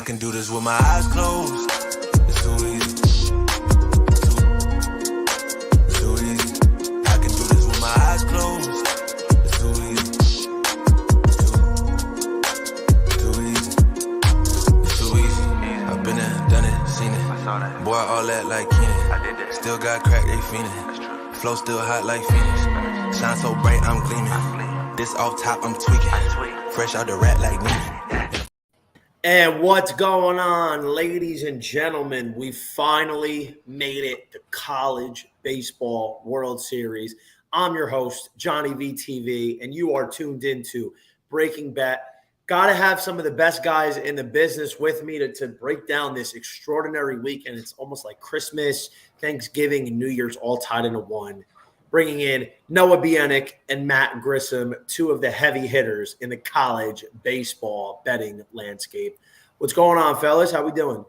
I can do this with my eyes closed. It's too easy. It's too easy. I can do this with my eyes closed. It's too easy. It's too easy. It's too easy. I've been there, done it, seen it. Boy, all that like Keenan. Still got crack, they fiendin'. Flow still hot like Phoenix. Shine so bright, I'm gleaming. This off top, I'm tweaking. Fresh out the rat like Neiman. And what's going on, ladies and gentlemen? We finally made it to College Baseball World Series. I'm your host, JohnnyVTV, and you are tuned into Breaking Bet. Got to have some of the best guys in the business with me to break down this extraordinary weekend. It's almost like Christmas, Thanksgiving, and New Year's all tied into one. Bringing in Noah Bieniek and Matt Grissom, two of the heavy hitters in the college baseball betting landscape. What's going on, fellas? How we doing?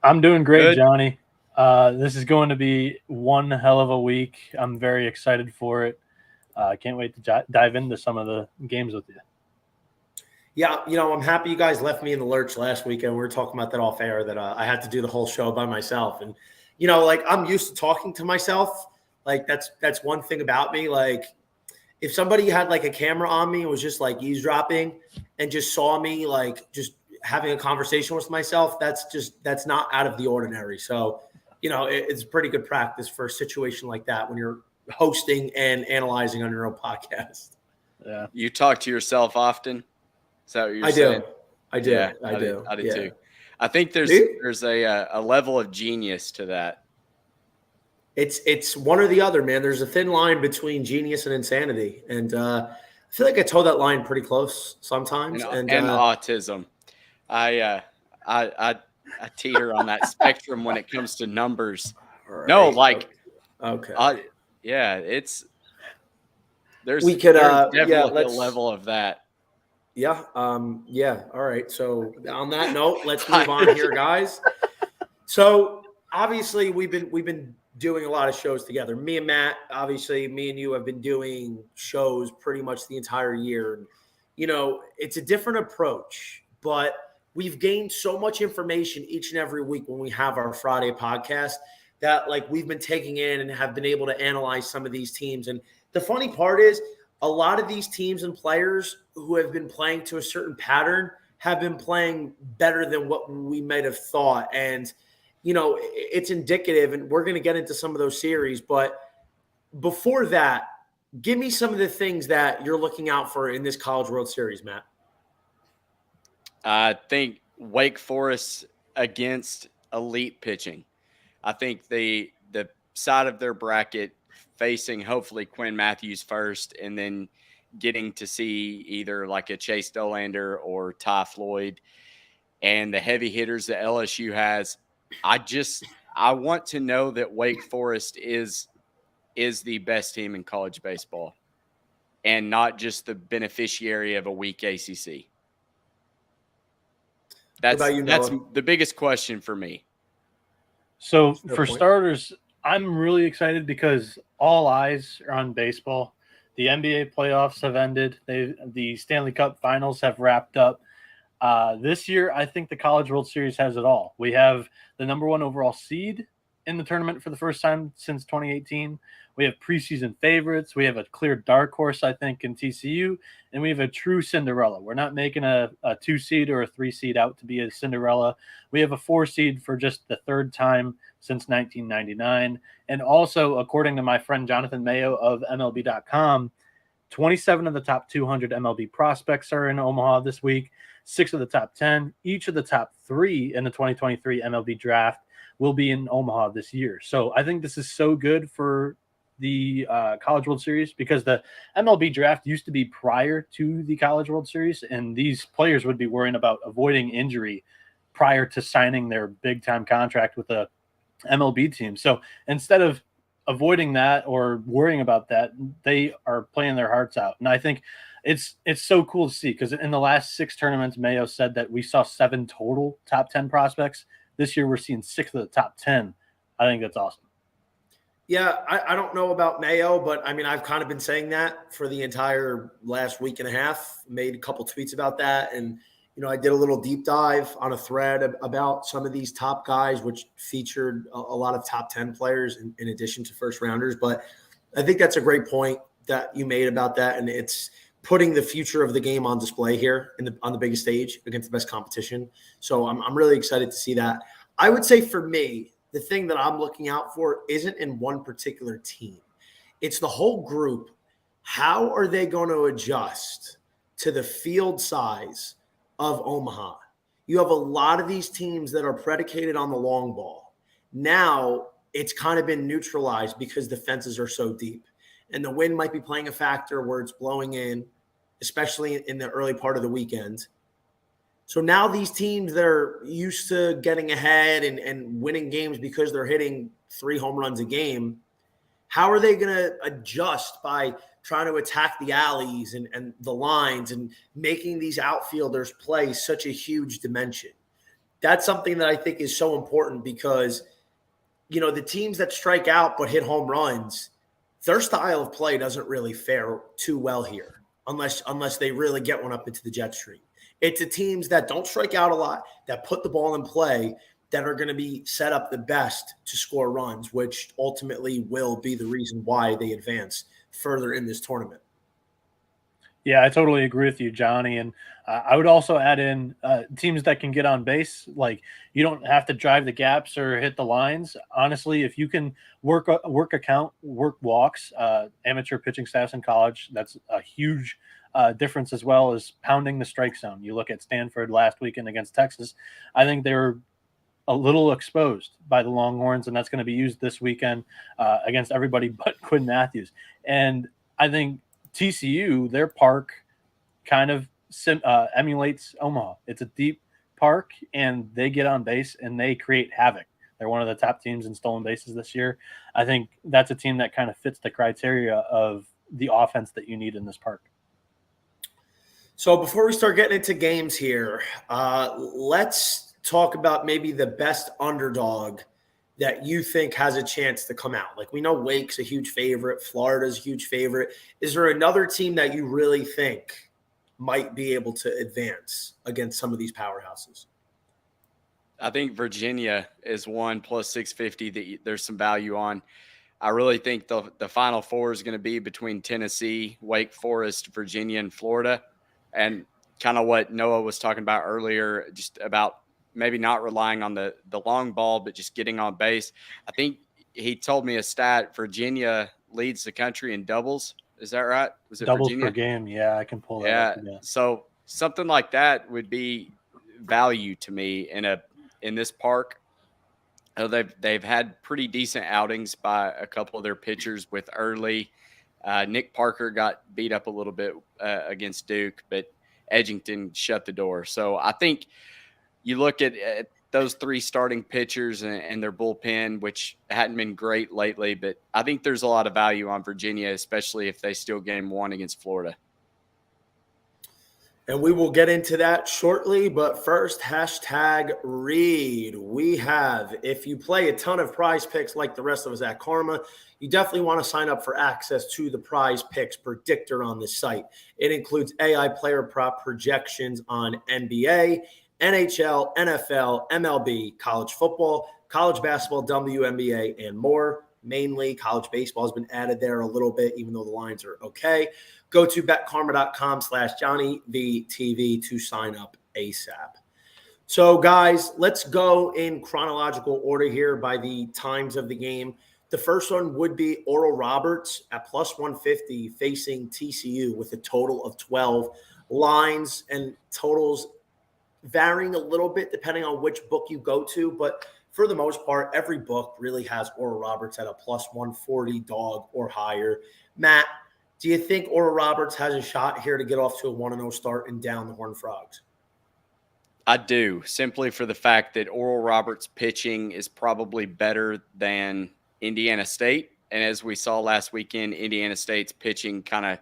I'm doing great, Good. Johnny. This is going to be one hell of a week. I'm very excited for it. I can't wait to dive into some of the games with you. Yeah, I'm happy you guys left me in the lurch last weekend. We were talking about that off air, that I had to do the whole show by myself. And I'm used to talking to myself. Like that's one thing about me. Like if somebody had like a camera on me and was just like eavesdropping and just saw me like just having a conversation with myself, that's not out of the ordinary. So, it's pretty good practice for a situation like that when you're hosting and analyzing on your own podcast. Yeah. You talk to yourself often? Is that what you're saying? I do. Yeah, I do. I do too. I think there's a level of genius to that. It's one or the other, man. There's a thin line between genius and insanity, and I feel like I toe that line pretty close sometimes. And autism, I teeter on that spectrum when it comes to numbers. Right. No, like okay, there's we could definitely a level of that. Yeah. All right. So on that note, let's move on here, guys. So obviously we've been doing a lot of shows together. Me and Matt, obviously me and you have been doing shows pretty much the entire year. And, it's a different approach, but we've gained so much information each and every week when we have our Friday podcast that like we've been taking in and have been able to analyze some of these teams. And the funny part is, a lot of these teams and players who have been playing to a certain pattern have been playing better than what we might have thought. And, it's indicative, and we're going to get into some of those series. But before that, give me some of the things that you're looking out for in this College World Series, Matt. I think Wake Forest against elite pitching. I think the side of their bracket facing hopefully Quinn Matthews first, and then getting to see either like a Chase Dolander or Ty Floyd, and the heavy hitters that LSU has. I want to know that Wake Forest is the best team in college baseball and not just the beneficiary of a weak ACC. That's the biggest question for me. So for starters, I'm really excited because all eyes are on baseball. The NBA playoffs have ended. The Stanley Cup finals have wrapped up. This year, I think the College World Series has it all. We have the number one overall seed in the tournament for the first time since 2018. We have preseason favorites. We have a clear dark horse, I think, in TCU. And we have a true Cinderella. We're not making a 2-seed or a 3-seed out to be a Cinderella. We have a 4-seed for just the third time since 1999. And also, according to my friend Jonathan Mayo of MLB.com, 27 of the top 200 MLB prospects are in Omaha this week. 6 of the top 10, each of the top 3 in the 2023 MLB draft will be in Omaha this year. So I think this is so good for the College World Series because the MLB draft used to be prior to the College World Series, and these players would be worrying about avoiding injury prior to signing their big-time contract with a MLB team. So instead of avoiding that or worrying about that, they are playing their hearts out. And I think it's so cool to see because in the last 6 tournaments, Mayo said that we saw 7 total top 10 prospects. This year, we're seeing 6 of the top 10. I think that's awesome. Yeah, I don't know about Mayo, but I mean, I've kind of been saying that for the entire last week and a half, made a couple tweets about that. And, I did a little deep dive on a thread about some of these top guys, which featured a lot of top 10 players in addition to first rounders. But I think that's a great point that you made about that. And it's putting the future of the game on display here on the biggest stage against the best competition. So I'm really excited to see that. I would say for me, the thing that I'm looking out for isn't in one particular team. It's the whole group. How are they going to adjust to the field size of Omaha? You have a lot of these teams that are predicated on the long ball. Now it's kind of been neutralized because the fences are so deep. And the wind might be playing a factor where it's blowing in, especially in the early part of the weekend. So now these teams that are used to getting ahead and winning games because they're hitting 3 home runs a game, how are they going to adjust by trying to attack the alleys and the lines and making these outfielders play such a huge dimension? That's something that I think is so important because, the teams that strike out but hit home runs, their style of play doesn't really fare too well here unless they really get one up into the jet stream. It's the teams that don't strike out a lot, that put the ball in play, that are going to be set up the best to score runs, which ultimately will be the reason why they advance further in this tournament. Yeah, I totally agree with you, Johnny. And I would also add in teams that can get on base. Like, you don't have to drive the gaps or hit the lines. Honestly, if you can work walks, amateur pitching staffs in college, that's a huge difference, as well as pounding the strike zone. You look at Stanford last weekend against Texas. I think they were a little exposed by the Longhorns, and that's going to be used this weekend against everybody but Quinn Matthews. And I think TCU, their park kind of emulates Omaha. It's a deep park, and they get on base and they create havoc. They're one of the top teams in stolen bases this year. I think that's a team that kind of fits the criteria of the offense that you need in this park. So before we start getting into games here, let's talk about maybe the best underdog that you think has a chance to come out. Like, we know Wake's a huge favorite. Florida's a huge favorite. Is there another team that you really think might be able to advance against some of these powerhouses? I think Virginia is one plus 650 that there's some value on. I really think the Final Four is going to be between Tennessee, Wake Forest, Virginia, and Florida. And kind of what Noah was talking about earlier, just about maybe not relying on the long ball, but just getting on base. I think he told me a stat: Virginia leads the country in doubles. Is that right? Was it doubles Virginia? Per game? Yeah, I can pull that up. Yeah. So something like that would be value to me in this park. They've had pretty decent outings by a couple of their pitchers with early. Nick Parker got beat up a little bit against Duke, but Edgington shut the door. So I think you look at those 3 starting pitchers and their bullpen, which hadn't been great lately, but I think there's a lot of value on Virginia, especially if they steal game 1 against Florida. And we will get into that shortly, but first, #read. We have, if you play a ton of Prize Picks like the rest of us at Karma, you definitely want to sign up for access to the Prize Picks predictor on the site. It includes AI player prop projections on NBA, NHL, NFL, MLB, college football, college basketball, WNBA, and more. Mainly college baseball has been added there a little bit, even though the lines are okay. Go to betkarma.com/JohnnyVTV to sign up ASAP. So, guys, let's go in chronological order here by the times of the game. The first one would be Oral Roberts at plus 150 facing TCU with a total of 12. Lines and totals varying a little bit depending on which book you go to, but for the most part, every book really has Oral Roberts at a plus 140 dog or higher. Matt, do you think Oral Roberts has a shot here to get off to a 1-0 start and down the Horned Frogs? I do, simply for the fact that Oral Roberts' pitching is probably better than Indiana State. And as we saw last weekend, Indiana State's pitching kind of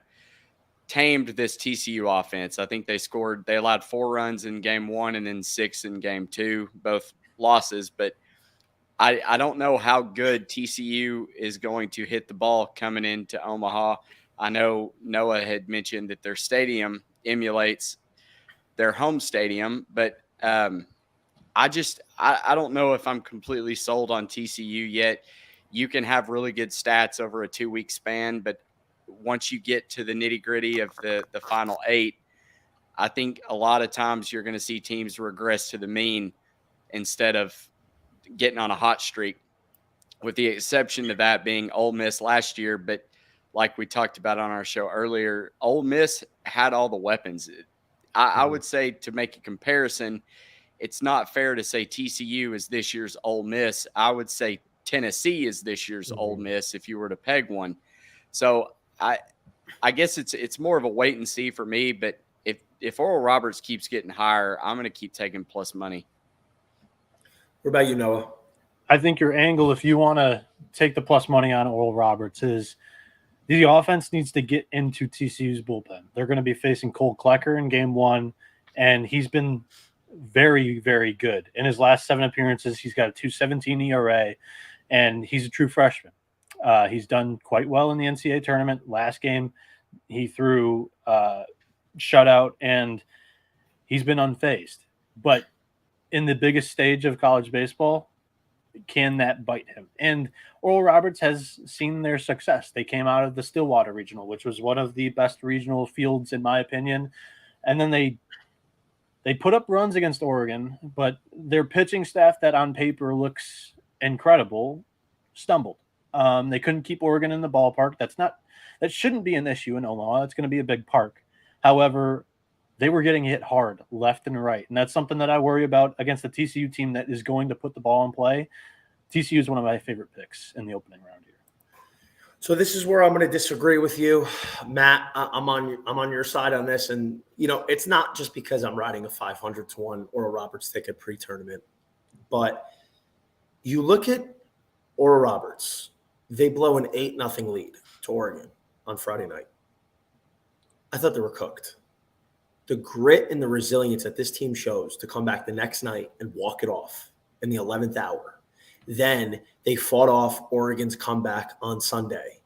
tamed this TCU offense. I think they allowed 4 runs in game 1 and then 6 in game 2, both losses. But I don't know how good TCU is going to hit the ball coming into Omaha. I know Noah had mentioned that their stadium emulates their home stadium. But I don't know if I'm completely sold on TCU yet. You can have really good stats over a 2-week span, but once you get to the nitty-gritty of the final 8, I think a lot of times you're going to see teams regress to the mean instead of getting on a hot streak, with the exception of that being Ole Miss last year. But like we talked about on our show earlier, Ole Miss had all the weapons. I would say, to make a comparison, it's not fair to say TCU is this year's Ole Miss. I would say Tennessee is this year's Ole Miss if you were to peg one. So I guess it's more of a wait and see for me. But if Oral Roberts keeps getting higher, I'm going to keep taking plus money. What about you, Noah? I think your angle, if you want to take the plus money on Oral Roberts, is the offense needs to get into TCU's bullpen. They're going to be facing Cole Klecker in game 1, and he's been very, very good. In his last 7 appearances, he's got a 2.17 ERA, and he's a true freshman. He's done quite well in the NCAA tournament. Last game, he threw shutout, and he's been unfazed. But in the biggest stage of college baseball, can that bite him? And Oral Roberts has seen their success. They came out of the Stillwater Regional, which was one of the best regional fields, in my opinion. And then they put up runs against Oregon, but their pitching staff that on paper looks incredible stumbled. They couldn't keep Oregon in the ballpark. That shouldn't be an issue in Omaha. It's going to be a big park. However, they were getting hit hard left and right. And that's something that I worry about against the TCU team that is going to put the ball in play. TCU is one of my favorite picks in the opening round here. So this is where I'm going to disagree with you, Matt. I'm on your side on this. And, it's not just because I'm riding a 500-1 Oral Roberts ticket pre-tournament. But you look at Oral Roberts, they blow an 8-0 lead to Oregon on Friday night. I thought they were cooked. The grit and the resilience that this team shows to come back the next night and walk it off in the 11th hour. Then they fought off Oregon's comeback on Sunday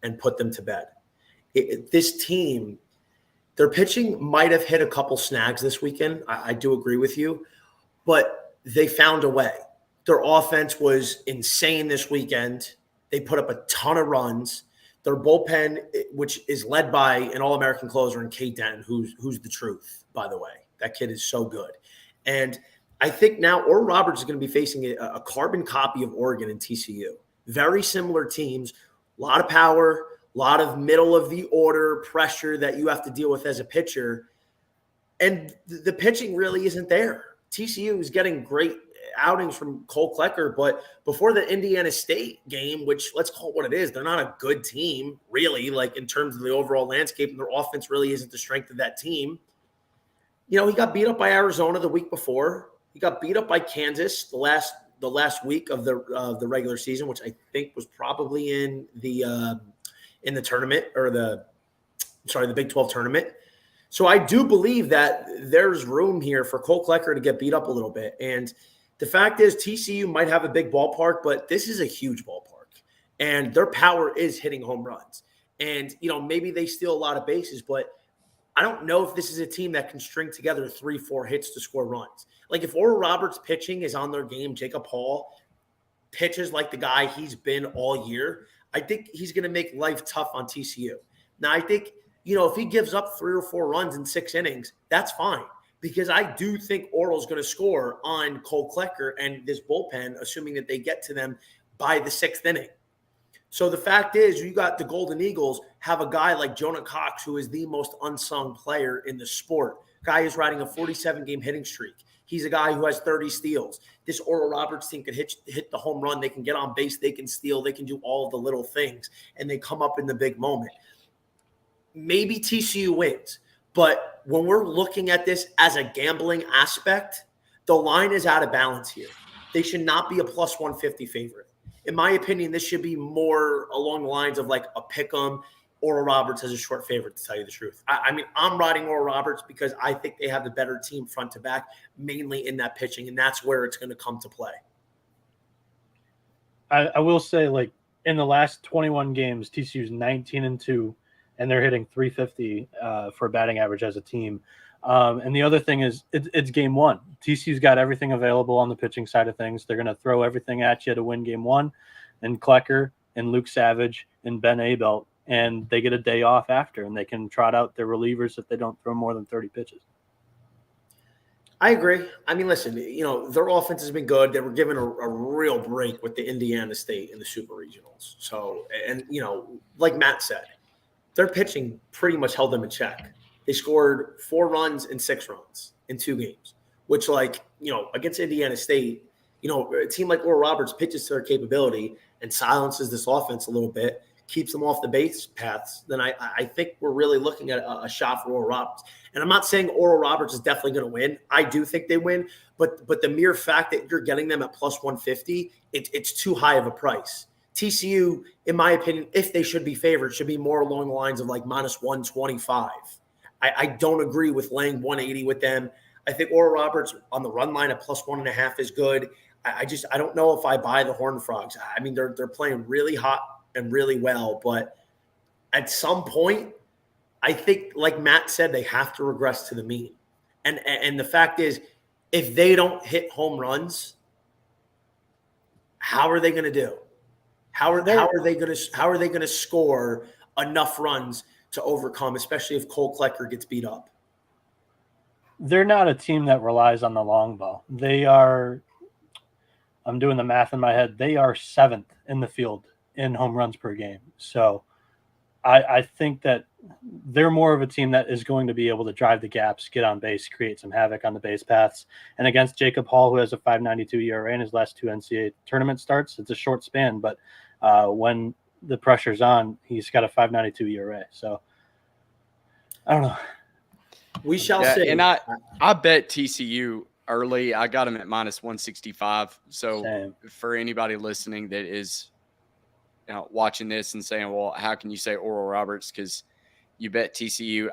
and put them to bed. This team, their pitching might have hit a couple snags this weekend. I do agree with you, but they found a way. Their offense was insane this weekend. They put up a ton of runs. Their bullpen, which is led by an All-American closer in Kate Denton, who's the truth, by the way. That kid is so good. And I think now Oral Roberts is going to be facing a carbon copy of Oregon and TCU. Very similar teams, a lot of power, a lot of middle-of-the-order pressure that you have to deal with as a pitcher. And the pitching really isn't there. TCU is getting great outings from Cole Klecker, but before the Indiana State game, which let's call it what it is, they're not a good team, really, like in terms of the overall landscape, and their offense really isn't the strength of that team. He got beat up by Arizona the week before. He got beat up by Kansas the last week of the regular season, which I think was probably in the tournament or the Big 12 tournament. So I do believe that there's room here for Cole Klecker to get beat up a little bit. And the fact is TCU might have a big ballpark, but this is a huge ballpark. And their power is hitting home runs. And, maybe they steal a lot of bases, but I don't know if this is a team that can string together 3-4 hits to score runs. Like if Oral Roberts pitching is on their game, Jacob Hall pitches like the guy he's been all year, I think he's going to make life tough on TCU. Now, I think, if he gives up 3 or 4 runs in 6 innings, that's fine. Because I do think Oral's going to score on Cole Klecker and this bullpen, assuming that they get to them by the 6th inning. So the fact is, you got the Golden Eagles have a guy like Jonah Cox, who is the most unsung player in the sport. Guy is riding a 47-game hitting streak. He's a guy who has 30 steals. This Oral Roberts team could hit the home run. They can get on base. They can steal. They can do all of the little things, and they come up in the big moment. Maybe TCU wins. But when we're looking at this as a gambling aspect, the line is out of balance here. They should not be a plus 150 favorite. In my opinion, this should be more along the lines of like a pick 'em. Oral Roberts as a short favorite, to tell you the truth. I'm riding Oral Roberts because I think they have the better team front to back, mainly in that pitching, and that's where it's going to come to play. I will say, like, in the last 21 games, TCU's 19-2. And they're hitting 350 for batting average as a team. And the other thing is it's game one. TCU's got everything available on the pitching side of things. They're going to throw everything at you to win game one. And Klecker and Luke Savage and Ben Abelt, and they get a day off after, and they can trot out their relievers if they don't throw more than 30 pitches. I agree. I mean, listen, their offense has been good. They were given a real break with the Indiana State in the Super Regionals. So, and, like Matt said, their pitching pretty much held them in check. They scored 4 runs and 6 runs in 2 games, which, against Indiana State, a team like Oral Roberts pitches to their capability and silences this offense a little bit, keeps them off the base paths, then I think we're really looking at a shot for Oral Roberts. And I'm not saying Oral Roberts is definitely going to win. I do think they win, but the mere fact that you're getting them at plus 150, it's too high of a price. TCU, in my opinion, if they should be favored, should be more along the lines of like minus 125. I don't agree with laying 180 with them. I think Oral Roberts on the run line at plus 1.5 is good. I don't know if I buy the Horned Frogs. I mean, they're playing really hot and really well, but at some point, I think, like Matt said, they have to regress to the mean. And the fact is, if they don't hit home runs, how are they going to do? How are they going to score enough runs to overcome, especially if Cole Klecker gets beat up? They're not a team that relies on the long ball. They are, I'm doing the math in my head, they are 7th in the field in home runs per game. So I think that they're more of a team that is going to be able to drive the gaps, get on base, create some havoc on the base paths. And against Jacob Hall, who has a 5.92 ERA in his last 2 NCAA tournament starts, it's a short span, but when the pressure's on, he's got a 5.92 ERA. So I don't know. We shall see. And I bet TCU early. I got him at minus 165. So Same. For anybody listening that is watching this and saying, well, how can you say Oral Roberts? Because you bet TCU.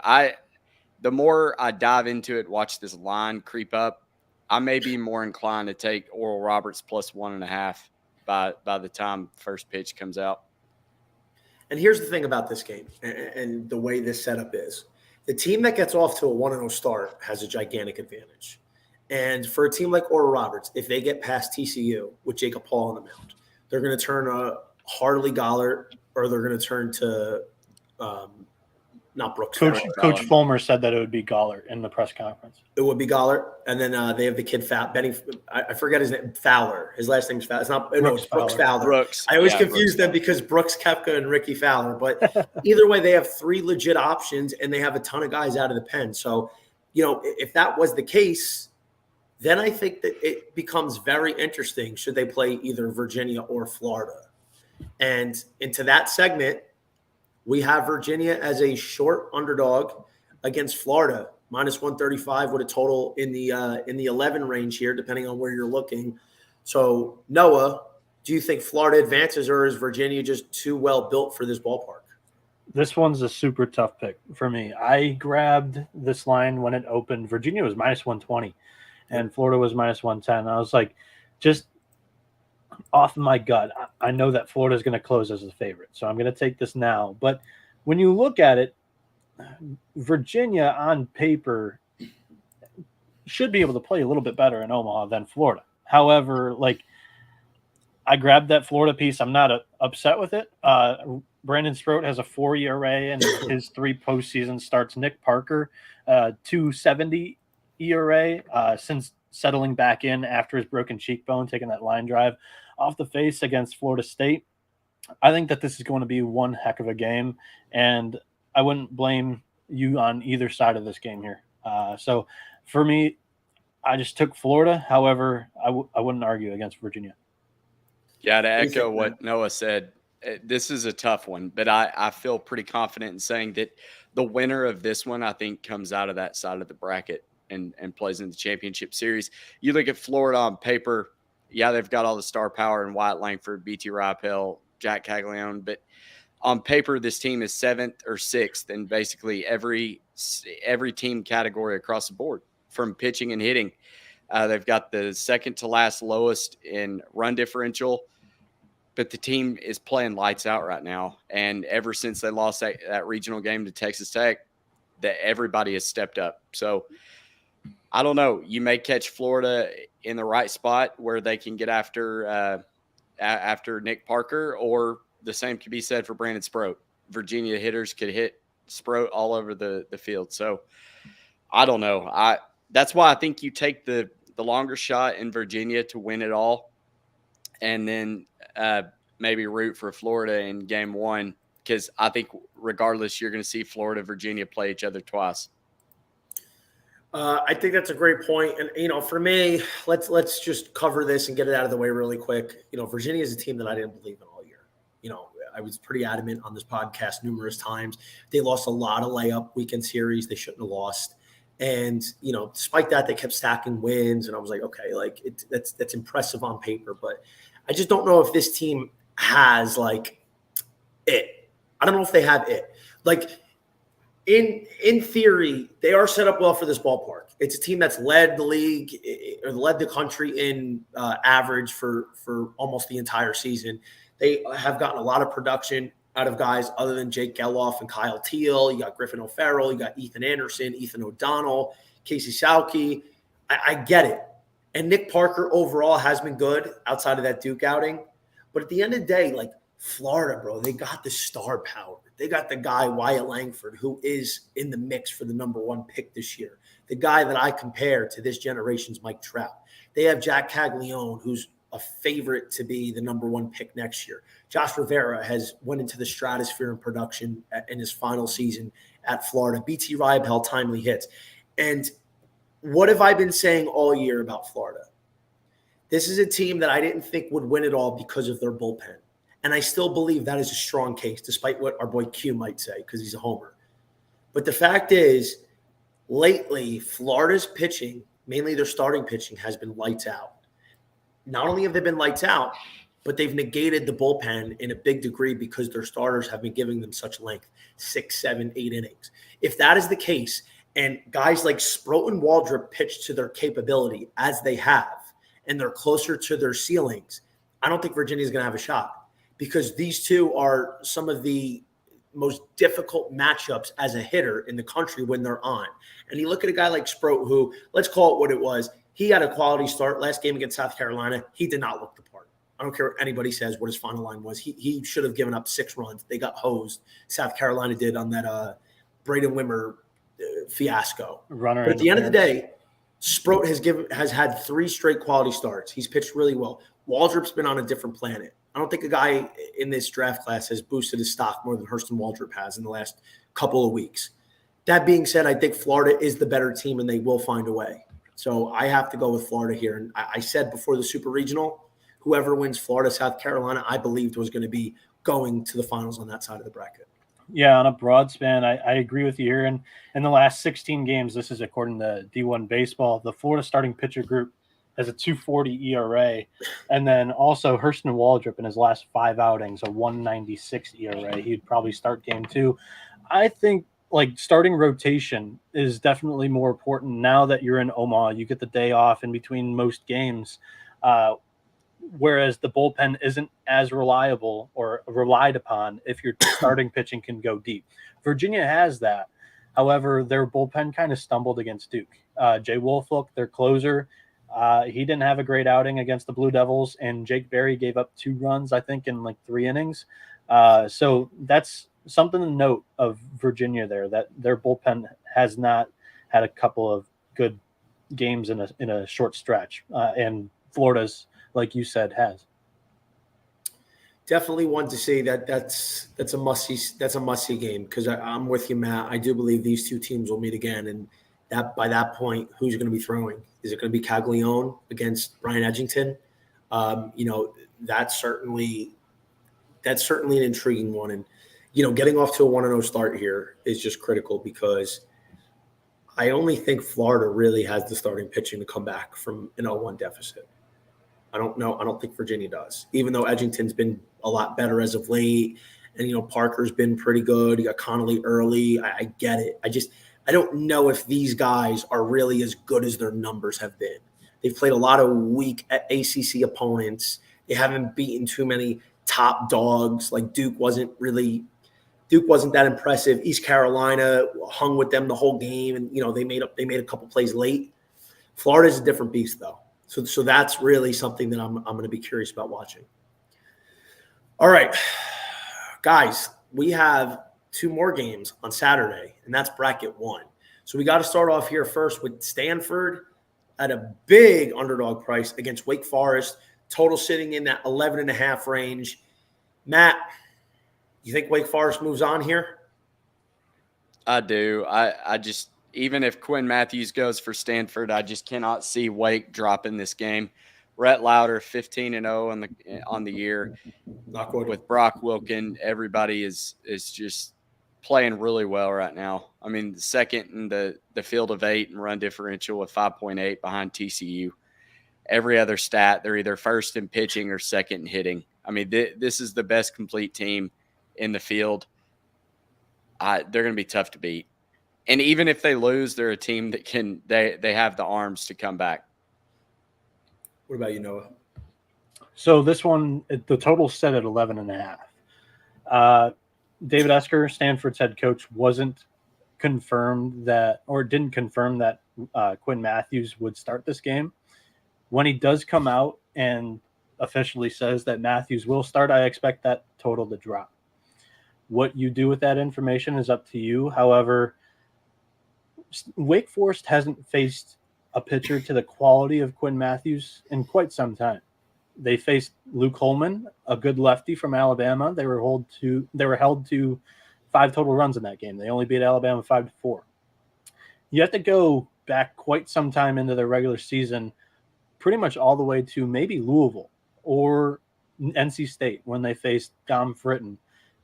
The more I dive into it, watch this line creep up, I may be more inclined to take Oral Roberts plus 1.5 by the time first pitch comes out. And here's the thing about this game and the way this setup is. The team that gets off to a 1-0 start has a gigantic advantage. And for a team like Oral Roberts, if they get past TCU with Jacob Hall on the mound, they're going to turn Harley Gollert, or they're going to turn to not Brooks. Coach Fulmer said that it would be Gollert in the press conference. It would be Gollert, and then they have the kid Benny. I forget his name. Fowler. His last name is Fowler. It's not. It's Brooks Fowler. Brooks. I always confuse them because Brooks Koepka and Ricky Fowler. But either way, they have 3 legit options, and they have a ton of guys out of the pen. So, if that was the case, then I think that it becomes very interesting. Should they play either Virginia or Florida? And into that segment, we have Virginia as a short underdog against Florida, minus 135 with a total in the 11 range here, depending on where you're looking. So, Noah, do you think Florida advances, or is Virginia just too well built for this ballpark? This one's a super tough pick for me. I grabbed this line when it opened. Virginia was minus 120, and Florida was minus 110. I was like, just off my gut, I know that Florida is going to close as a favorite, so I'm going to take this now. But when you look at it, Virginia on paper should be able to play a little bit better in Omaha than Florida. However, I grabbed that Florida piece. I'm not upset with it. Brandon Sproat has a 4 ERA in his 3 postseason starts. Nick Parker, 2.70 ERA since settling back in after his broken cheekbone, taking that line drive off the face against Florida State. I think that this is going to be one heck of a game, and I wouldn't blame you on either side of this game here. So for me, I just took Florida. However, I wouldn't argue against Virginia. Yeah, to echo what Noah said, this is a tough one, but I feel pretty confident in saying that the winner of this one, I think, comes out of that side of the bracket and plays in the championship series. You look at Florida on paper, yeah, they've got all the star power in Wyatt Langford, BT Rypel, Jack Caglione, but on paper, this team is 7th or 6th in basically every team category across the board, from pitching and hitting. They've got the second to last lowest in run differential, but the team is playing lights out right now. And ever since they lost that regional game to Texas Tech, that everybody has stepped up. So I don't know. You may catch Florida in the right spot where they can get after Nick Parker, or the same could be said for Brandon Sproat. Virginia hitters could hit Sproat all over the field. So I don't know. That's why I think you take the longer shot in Virginia to win it all, and then maybe root for Florida in game one, because I think regardless, you're going to see Florida, Virginia play each other twice. I think that's a great point. And, for me, let's just cover this and get it out of the way really quick. Virginia is a team that I didn't believe in all year. I was pretty adamant on this podcast numerous times. They lost a lot of layup weekend series they shouldn't have lost. And, despite that, they kept stacking wins. And I was like, okay, that's impressive on paper. But I just don't know if this team has, it. I don't know if they have it. In theory, they are set up well for this ballpark. It's a team that's led the league or led the country in average for almost the entire season. They have gotten a lot of production out of guys other than Jake Geloff and Kyle Teal. You got Griffin O'Farrell. You got Ethan Anderson, Ethan O'Donnell, Casey Sauke. I get it. And Nick Parker overall has been good outside of that Duke outing. But at the end of the day, Florida, bro, they got the star power. They got the guy, Wyatt Langford, who is in the mix for the number one pick this year. The guy that I compare to this generation's Mike Trout. They have Jack Caglione, who's a favorite to be the number one pick next year. Josh Rivera has went into the stratosphere in production in his final season at Florida. BT Riebel timely hits. And what have I been saying all year about Florida? This is a team that I didn't think would win it all because of their bullpen. And I still believe that is a strong case, despite what our boy Q might say, because he's a homer. But the fact is, lately, Florida's pitching, mainly their starting pitching, has been lights out. Not only have they been lights out, but they've negated the bullpen in a big degree because their starters have been giving them such length, 6, 7, 8 innings. If that is the case, and guys like Sproat and Waldrop pitch to their capability as they have, and they're closer to their ceilings, I don't think Virginia's going to have a shot. Because these two are some of the most difficult matchups as a hitter in the country when they're on. And you look at a guy like Sproat, who, let's call it what it was, he had a quality start last game against South Carolina. He did not look the part. I don't care what anybody says what his final line was. He should have given up 6 runs. They got hosed. South Carolina did on that Braden Wimmer fiasco. But at the end of the day, Sproat has had 3 straight quality starts. He's pitched really well. Waldrop's been on a different planet. I don't think a guy in this draft class has boosted his stock more than Hurston Waldrop has in the last couple of weeks. That being said, I think Florida is the better team and they will find a way. So I have to go with Florida here. And I said before the Super Regional, whoever wins Florida, South Carolina, I believed was going to be going to the finals on that side of the bracket. Yeah, on a broad span, I agree with you here. And in the last 16 games, this is according to D1 Baseball, the Florida starting pitcher group has a 2.40 ERA, and then also Hurston Waldrop in his last 5 outings, a 1.96 ERA. He'd probably start game 2. I think starting rotation is definitely more important now that you're in Omaha. You get the day off in between most games, whereas the bullpen isn't as reliable or relied upon if your starting pitching can go deep. Virginia has that. However, their bullpen kind of stumbled against Duke. Jay Woolfolk, their closer, he didn't have a great outing against the Blue Devils, and Jake Berry gave up 2 runs, I think, in 3 innings. So that's something to note of Virginia there, that their bullpen has not had a couple of good games in a short stretch. And Florida's, like you said, has. Definitely want to say that's a must-see game, because I'm with you, Matt. I do believe these two teams will meet again, and that by that point, who's going to be throwing? Is it going to be Caglione against Brian Edgington? That's certainly an intriguing one. And, getting off to a 1-0 start here is just critical, because I only think Florida really has the starting pitching to come back from an 0-1 deficit. I don't know. I don't think Virginia does, even though Edgington's been a lot better as of late. And, Parker's been pretty good. You got Connolly early. I get it. I don't know if these guys are really as good as their numbers have been. They've played a lot of weak ACC opponents. They haven't beaten too many top dogs. Duke wasn't really Duke wasn't that impressive. East Carolina hung with them the whole game, and they made a couple plays late. Florida's a different beast, though. So that's really something that I'm going to be curious about watching. All right, guys, we have 2 more games on Saturday, and that's bracket 1. So we got to start off here first with Stanford at a big underdog price against Wake Forest, total sitting in that 11.5 range. Matt, you think Wake Forest moves on here? I do. I just, even if Quinn Matthews goes for Stanford, I just cannot see Wake dropping this game. Rhett Lauder, 15-0 on the year. With Brock Wilken, everybody is just playing really well right now. I mean, the second in the field of 8 and run differential with 5.8 behind TCU. Every other stat, they're either first in pitching or second in hitting. I mean, this is the best complete team in the field. They're going to be tough to beat. And even if they lose, they're a team that they have the arms to come back. What about you, Noah? So this one, the total set at 11.5. David Esker, Stanford's head coach, didn't confirm that Quinn Matthews would start this game. When he does come out and officially says that Matthews will start, I expect that total to drop. What you do with that information is up to you. However, Wake Forest hasn't faced a pitcher to the quality of Quinn Matthews in quite some time. They faced Luke Holman, a good lefty from Alabama. They were held to 5 total runs in that game. They only beat Alabama 5-4. You have to go back quite some time into their regular season, pretty much all the way to maybe Louisville or NC State when they faced Dom Fritton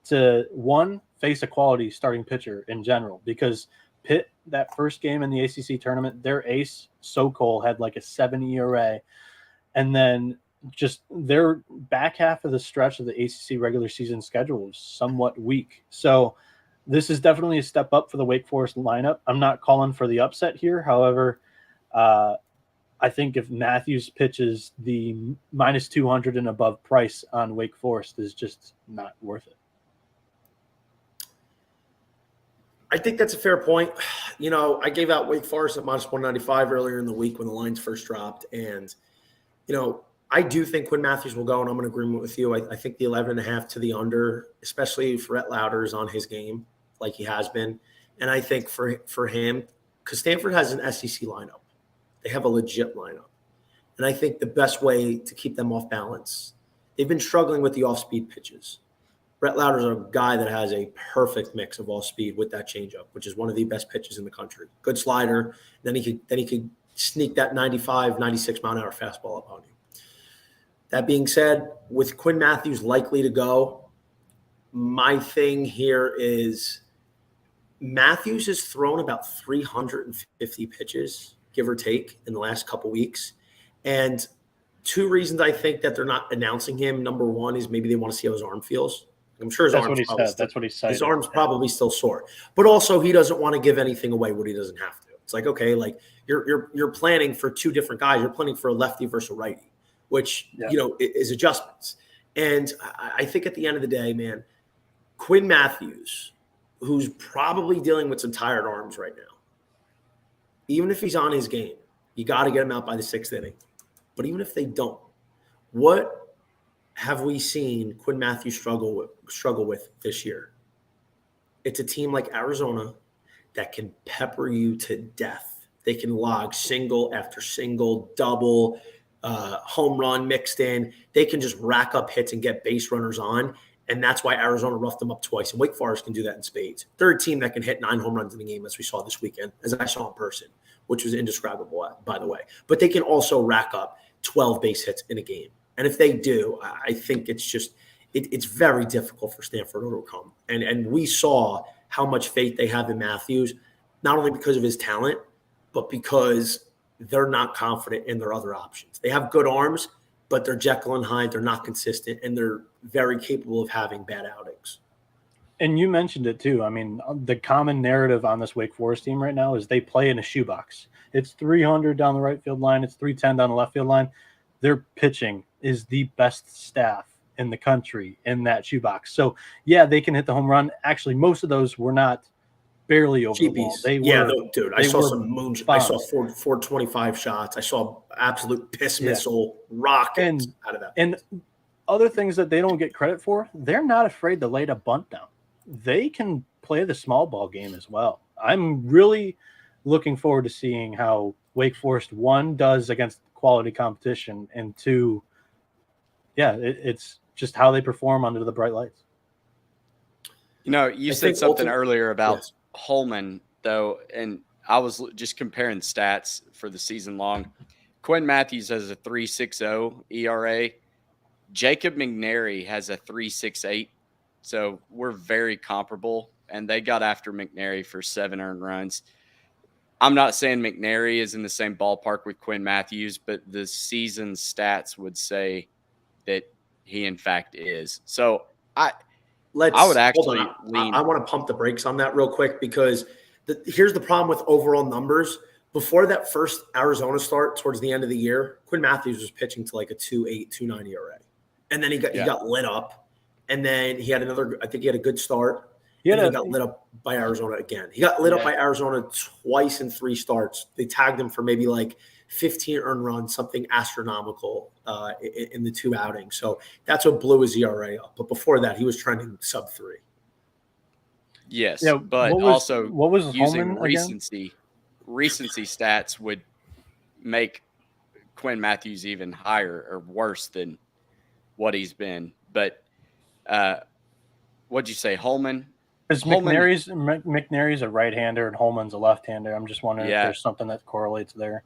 to, one, face a quality starting pitcher in general, because Pitt, that first game in the ACC tournament, their ace, Sokol, had like a 7 ERA. And then just their back half of the stretch of the ACC regular season schedule was somewhat weak. So this is definitely a step up for the Wake Forest lineup. I'm not calling for the upset here. However, I think if Matthews pitches, the minus 200 and above price on Wake Forest is just not worth it. I think that's a fair point. I gave out Wake Forest at minus 195 earlier in the week when the lines first dropped. And, I do think Quinn Matthews will go, and I'm in agreement with you. I think the 11.5 to the under, especially if Rhett Lauder is on his game like he has been. And I think for him, because Stanford has an SEC lineup. They have a legit lineup. And I think the best way to keep them off balance, they've been struggling with the off-speed pitches. Rhett Lauder's a guy that has a perfect mix of all speed with that changeup, which is one of the best pitches in the country. Good slider. Then he could sneak that 95, 96 mile an hour fastball up on you. That being said, with Quinn Matthews likely to go, my thing here is Matthews has thrown about 350 pitches, give or take, in the last couple weeks. And 2 reasons I think that they're not announcing him. Number 1 is maybe they want to see how his arm feels. I'm sure That's what he said. His arm's probably still sore. But also he doesn't want to give anything away what he doesn't have to. It's like, okay, like you're planning for 2 different guys. You're planning for a lefty versus a righty, which, is adjustments. And I think at the end of the day, man, Quinn Matthews, who's probably dealing with some tired arms right now, even if he's on his game, you got to get him out by the 6th inning. But even if they don't, what have we seen Quinn Matthews struggle with this year? It's a team like Arizona that can pepper you to death. They can log single after single, double, home run mixed in. They can just rack up hits and get base runners on. And that's why Arizona roughed them up twice. And Wake Forest can do that in spades. They're a team that can hit 9 home runs in the game, as we saw this weekend, as I saw in person, which was indescribable, by the way. But they can also rack up 12 base hits in a game. And if they do, I think it's just it's very difficult for Stanford to overcome. And we saw how much faith they have in Matthews, not only because of his talent, but because they're not confident in their other options. They have good arms, but they're Jekyll and Hyde. They're not consistent, and they're very capable of having bad outings. And you mentioned it too. I mean, the common narrative on this Wake Forest team right now is they play in a shoebox. It's 300 down the right field line. It's 310 down the left field line. Their pitching is the best staff in the country in that shoebox. So yeah, they can hit the home run. Actually, most of those were not barely over the wall. They were, dude. I saw some moon. I saw 425 shots. I saw absolute piss missile rockets out of that. And other things that they don't get credit for, they're not afraid to lay the bunt down. They can play the small ball game as well. I'm really looking forward to seeing how Wake Forest, one, does against quality competition, and two, it's just how they perform under the bright lights. You said something earlier about Holman, though, and I was just comparing stats for the season long. Quinn Matthews has a 3.60 ERA. Jacob McNary has a 3.68. So we're very comparable, and they got after McNary for 7 earned runs. I'm not saying McNary is in the same ballpark with Quinn Matthews, but the season stats would say that he, in fact, is. So I would actually lean. I want to pump the brakes on that real quick because here's the problem with overall numbers. Before that first Arizona start towards the end of the year, Quinn Matthews was pitching to like a 2.8, 2.9 ERA. And then he got lit up. And then he had I think he had a good start. He got lit up by Arizona again. He got lit up by Arizona twice in 3 starts. They tagged him for maybe like 15 earned runs, something astronomical in the 2 outings. So that's what blew his ERA up. But before that, he was trending sub 3. Yes, yeah, but what was using Holman recency stats would make Quinn Matthews even higher or worse than what he's been. But what'd you say, Holman? Because McNary's a right-hander and Holman's a left-hander. I'm just wondering if there's something that correlates there.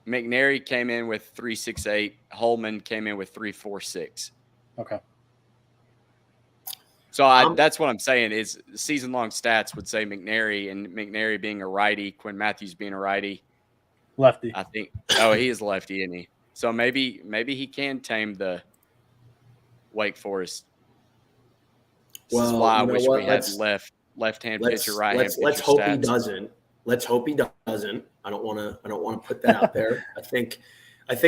McNary came in with 3.68. Holman came in with 3.46. Okay. So that's what I'm saying is season-long stats would say McNary, and McNary being a righty, Quinn Matthews being a righty. Lefty. I think. Oh, he is lefty, isn't he? So maybe he can tame the Wake Forest. This is why I wish we had left-hand pitcher, right-hand pitcher. Let's hope stats. he doesn't. Let's hope he doesn't. I don't want to put that out there. I think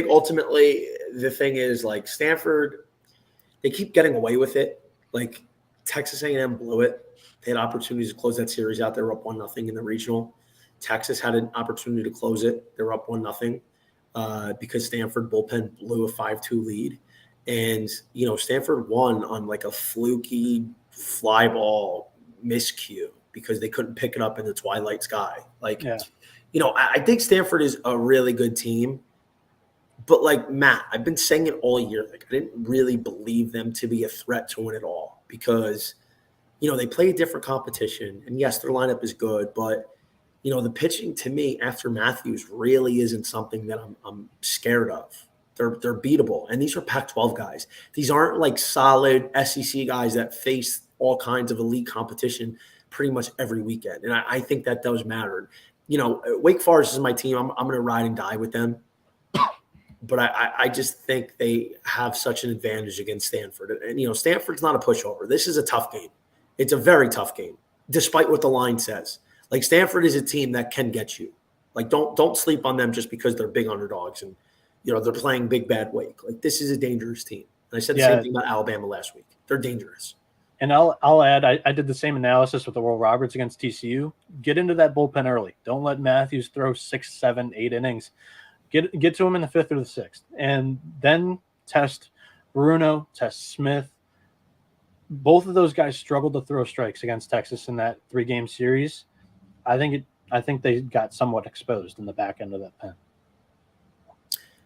ultimately the thing is, like, Stanford, they keep getting away with it. Like Texas A&M blew it. They had opportunities to close that series out. They were up 1-0 in the regional. Texas had an opportunity to close it. They were up 1-0 because Stanford bullpen blew a 5-2 lead. And, Stanford won on like a fluky fly ball miscue because they couldn't pick it up in the twilight sky. I think Stanford is a really good team. But like Matt, I've been saying it all year. Like, I didn't really believe them to be a threat to win it all because, they play a different competition. And yes, their lineup is good, but the pitching to me after Matthews really isn't something that I'm scared of. They're beatable. And these are Pac-12 guys. These aren't like solid SEC guys that face all kinds of elite competition pretty much every weekend. And I think that does matter. Wake Forest is my team. I'm going to ride and die with them. But I just think they have such an advantage against Stanford. And, Stanford's not a pushover. This is a tough game. It's a very tough game, despite what the line says. Like, Stanford is a team that can get you. Like, don't sleep on them just because they're big underdogs and, they're playing big bad Wake. Like, this is a dangerous team. And I said the same thing about Alabama last week. They're dangerous. And I'll add, I did the same analysis with Oral Roberts against TCU. Get into that bullpen early. Don't let Matthews throw 6, 7, 8 innings. Get to him in the 5th or the 6th. And then test Bruno, test Smith. Both of those guys struggled to throw strikes against Texas in that 3-game series. I think they got somewhat exposed in the back end of that pen.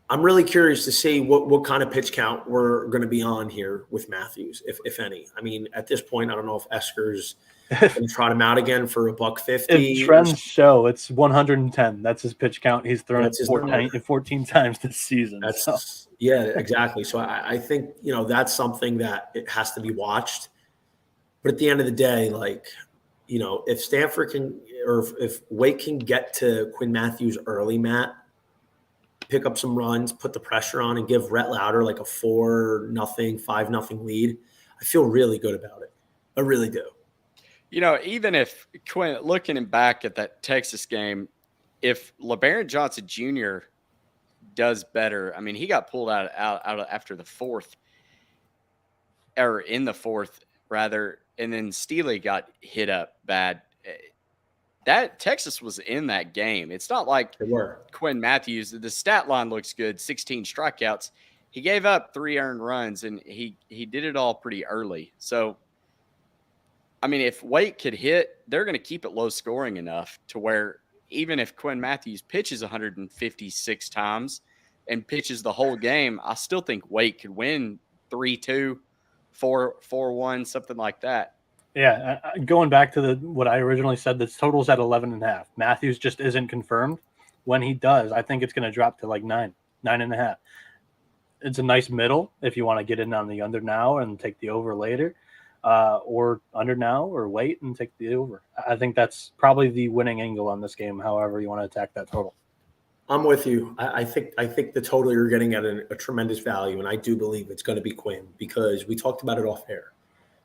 I'm really curious to see what kind of pitch count we're going to be on here with Matthews, if any. I mean, at this point, I don't know if Esker's going to trot him out again for $150. If trends show, it's 110. That's his pitch count. He's thrown it 14 times this season. Yeah, exactly. So I think, that's something that it has to be watched. But at the end of the day, like, if Stanford can, or if Wake can get to Quinn Matthews early, Matt, pick up some runs, put the pressure on, and give Rhett Lauder like a 4-0, 5-0 lead, I feel really good about it. I really do. Even if Quinn, looking back at that Texas game, if LeBaron Johnson Jr. does better, I mean, he got pulled out after the 4th. or in the fourth rather, and then Steely got hit up bad. That Texas was in that game. It's not like They were. Quinn Matthews. The stat line looks good, 16 strikeouts. He gave up 3 earned runs, and he did it all pretty early. So, I mean, if Wake could hit, they're going to keep it low scoring enough to where even if Quinn Matthews pitches 156 times and pitches the whole game, I still think Wake could win 3-2, 4-1, something like that. Yeah, going back to what I originally said, the total's at 11.5. Matthews just isn't confirmed. When he does, I think it's going to drop to like 9.5. It's a nice middle if you want to get in on the under now and take the over later, or under now or wait and take the over. I think that's probably the winning angle on this game, however you want to attack that total. I'm with you. I think the total you're getting at a tremendous value, and I do believe it's going to be Quinn because we talked about it off air.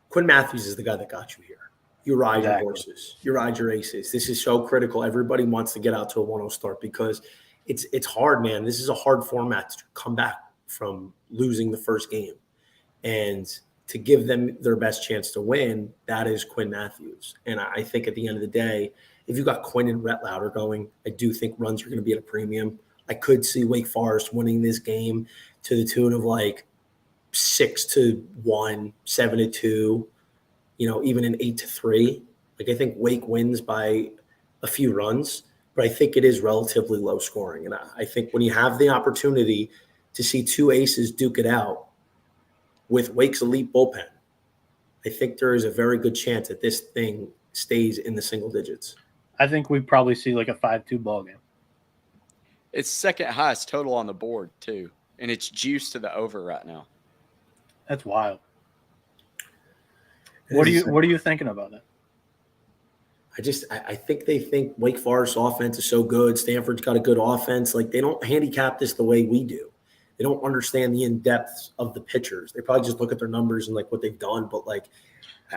Quinn Matthews is the guy that got you here. You ride your horses. You ride your aces. This is so critical. Everybody wants to get out to a 1-0 start because it's hard, man. This is a hard format to come back from losing the first game. And to give them their best chance to win, that is Quinn Matthews. And I think at the end of the day, if you got Quinn and Rhett Lauder going, I do think runs are going to be at a premium. I could see Wake Forest winning this game to the tune of like 6-1, 7-2, even an 8-3. Like I think Wake wins by a few runs, but I think it is relatively low scoring. And I think when you have the opportunity to see two aces duke it out with Wake's elite bullpen, I think there is a very good chance that this thing stays in the single digits. I think we probably see like a 5-2 ball game. It's second highest total on the board too, and it's juiced to the over right now. That's wild. What are you thinking about it? I think they think Wake Forest's offense is so good. Stanford's got a good offense. Like they don't handicap this the way we do. They don't understand the in-depth of the pitchers. They probably just look at their numbers and like what they've done. But like,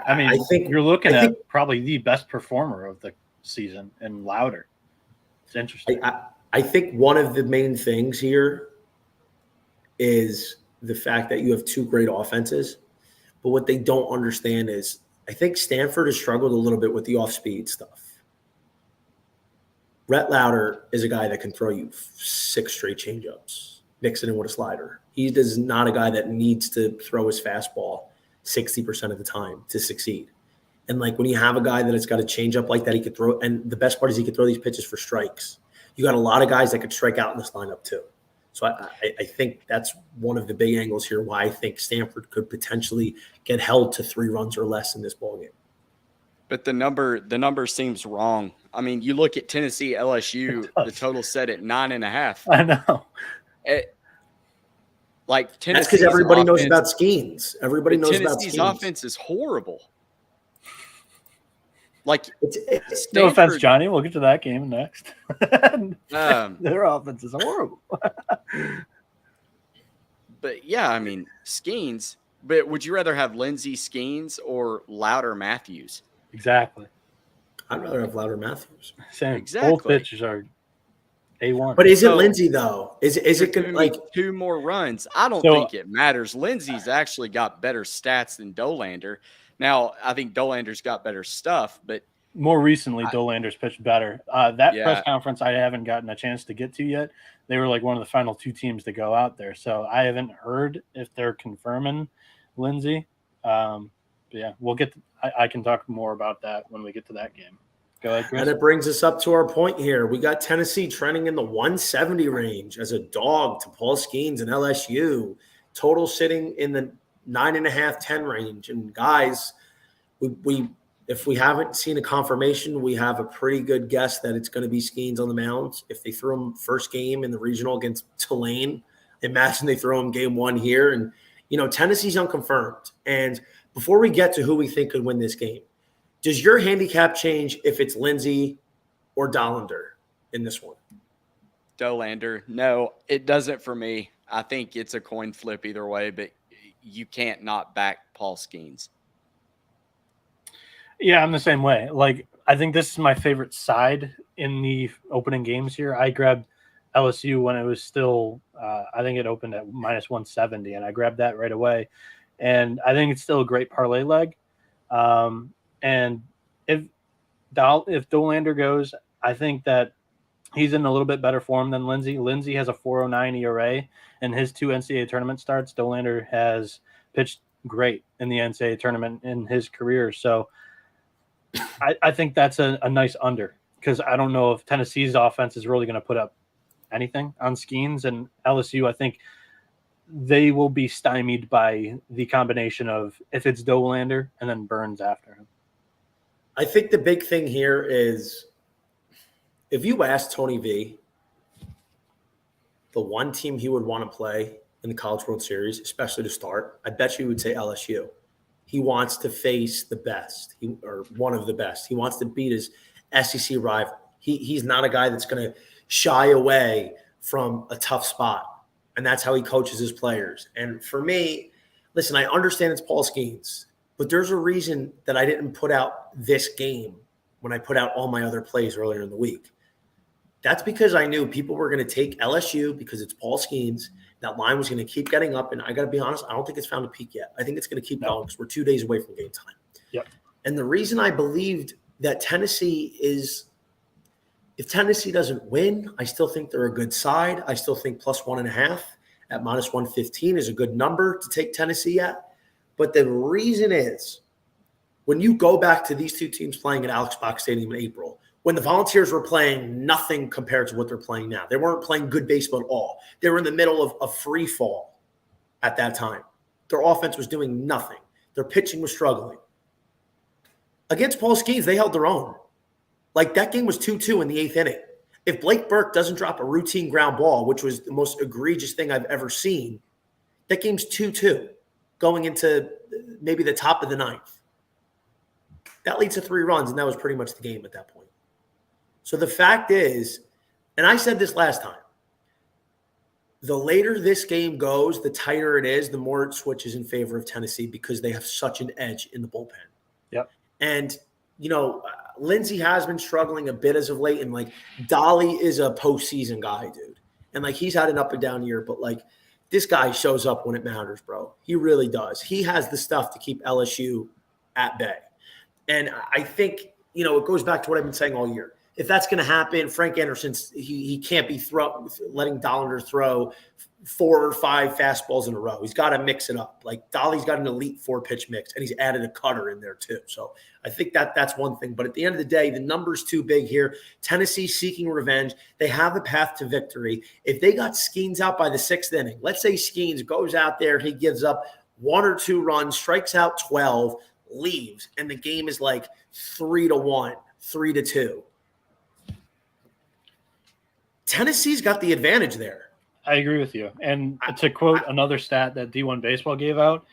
I think you're looking at probably the best performer of the season and Lauder. It's interesting. I think one of the main things here is the fact that you have two great offenses, but what they don't understand is I think Stanford has struggled a little bit with the off-speed stuff. Rhett Lauder is a guy that can throw you 6 straight changeups, mix it in with a slider. He is not a guy that needs to throw his fastball 60% of the time to succeed. And like when you have a guy that has got a changeup like that, he could throw, and the best part is he could throw these pitches for strikes. You got a lot of guys that could strike out in this lineup too. So I think that's one of the big angles here why I think Stanford could potentially get held to 3 runs or less in this ballgame. But the number seems wrong. I mean, you look at Tennessee, LSU, the total set at 9.5. I know. Like Tennessee, that's because everybody knows about Skeens. Everybody knows about Tennessee's Skeens. offense is horrible. Like, no offense, Johnny. We'll get to that game next. Their offense is horrible. But yeah, I mean, Skeens. But would you rather have Lindsey Skeens or Lauder Matthews? Exactly. I'd rather have Lauder Matthews. Same. Exactly. Both pitchers are A1. But is it Lindsey though? Is it going to like 2 more runs? I don't think it matters. Lindsey's actually got better stats than Dolander. Now, I think Dolander's got better stuff, but more recently, Dolander's pitched better. Press conference I haven't gotten a chance to get to yet. They were like one of the final 2 teams to go out there. So I haven't heard if they're confirming Lindsey. But yeah, we'll get I can talk more about that when we get to that game. Go ahead, Chris. And it brings us up to our point here. We got Tennessee trending in the 170 range as a dog to Paul Skeens and LSU. Total sitting in the 9.5, 10 range. And guys, we if we haven't seen a confirmation, we have a pretty good guess that it's going to be Skeens on the mound. If they throw him first game in the regional against Tulane, imagine they throw him game 1 here. And, Tennessee's unconfirmed. And before we get to who we think could win this game, does your handicap change if it's Lindsey or Dollander in this one? Dolander. No, it doesn't for me. I think it's a coin flip either way, but you can't not back Paul Skeens. Yeah, I'm the same way. Like, I think this is my favorite side in the opening games here. I grabbed LSU when it was still, I think it opened at -170, and I grabbed that right away. And I think it's still a great parlay leg. And if Dollander goes, I think that he's in a little bit better form than Lindsey. Lindsey has a 4.09 ERA in his 2 NCAA tournament starts. Dollander has pitched great in the NCAA tournament in his career. So I think that's a nice under, because I don't know if Tennessee's offense is really going to put up anything on Skeens, and LSU, I think they will be stymied by the combination of if it's Dollander and then Burns after him. I think the big thing here is if you ask Tony V, the one team he would want to play in the College World Series, especially to start, I bet you he would say LSU. He wants to face the best, or one of the best. He wants to beat his SEC rival. He's not a guy that's going to shy away from a tough spot, and that's how he coaches his players. And for me, listen, I understand it's Paul Skeens, but there's a reason that I didn't put out this game when I put out all my other plays earlier in the week. That's because I knew people were going to take LSU because it's Paul Skeens. That line was going to keep getting up, and I got to be honest, I don't think it's found a peak yet. I think it's going to keep going because we're 2 days away from game time. Yep. And the reason I believed that Tennessee is, if Tennessee doesn't win, I still think they're a good side. I still think plus 1.5 at minus 115 is a good number to take Tennessee at. But the reason is, when you go back to these two teams playing at Alex Box Stadium in April, when the Volunteers were playing nothing compared to what they're playing now. They weren't playing good baseball at all. They were in the middle of a free fall at that time. Their offense was doing nothing. Their pitching was struggling. Against Paul Skeens, they held their own. Like, that game was 2-2 in the 8th inning. If Blake Burke doesn't drop a routine ground ball, which was the most egregious thing I've ever seen, that game's 2-2 going into maybe the top of the 9th. That leads to 3 runs, and that was pretty much the game at that point. So the fact is, and I said this last time, the later this game goes, the tighter it is, the more it switches in favor of Tennessee because they have such an edge in the bullpen. Yep. And, you know, Lindsey has been struggling a bit as of late, and, like, Dolly is a postseason guy, dude. And, like, he's had an up and down year, but, like, this guy shows up when it matters, bro. He really does. He has the stuff to keep LSU at bay. And I think, you know, it goes back to what I've been saying all year. If that's going to happen, Frank Anderson's he can't be letting Dollander throw 4 or 5 fastballs in a row. He's got to mix it up. Like, Dolly's got an elite 4-pitch mix, and he's added a cutter in there too. So I think that's one thing. But at the end of the day, the number's too big here. Tennessee seeking revenge. They have a path to victory. If they got Skeens out by the 6th inning, let's say Skeens goes out there, he gives up 1 or 2 runs, strikes out 12, leaves, and the game is like 3-1, 3-2. Tennessee's got the advantage there. I agree with you. And to quote another stat that D1 Baseball gave out,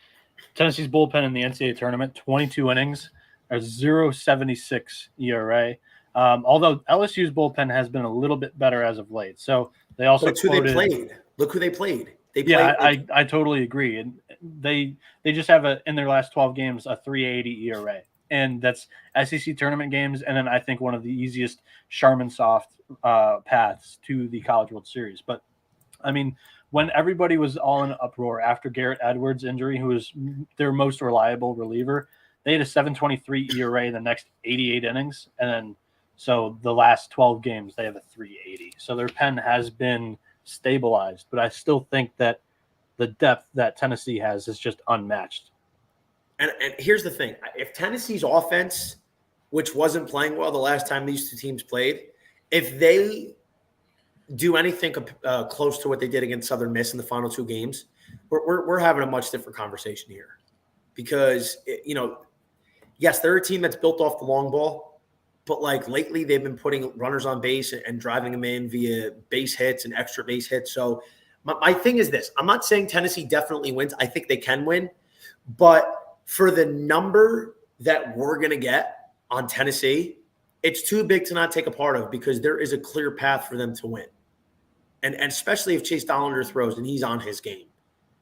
Tennessee's bullpen in the NCAA tournament, 22 innings, a 0.76 ERA. Although LSU's bullpen has been a little bit better as of late. So they also Look who they played. Look who they played. I totally agree. And they just have in their last 12 games a 3.80 ERA. And that's SEC tournament games, and then I think one of the easiest Charmin soft paths to the College World Series. But, I mean, when everybody was all in an uproar after Garrett Edwards' injury, who was their most reliable reliever, they had a 7.23 ERA in the next 88 innings. And then so the last 12 games, they have a 3.80. So their pen has been stabilized. But I still think that the depth that Tennessee has is just unmatched. And here's the thing. If Tennessee's offense, which wasn't playing well the last time these two teams played, if they do anything close to what they did against Southern Miss in the final 2 games, we're having a much different conversation here. Because, you know, yes, they're a team that's built off the long ball, but, like, lately they've been putting runners on base and driving them in via base hits and extra base hits. So my thing is this. I'm not saying Tennessee definitely wins. I think they can win. But for the number that we're going to get on Tennessee, it's too big to not take a part of because there is a clear path for them to win. And especially if Chase Dollander throws and he's on his game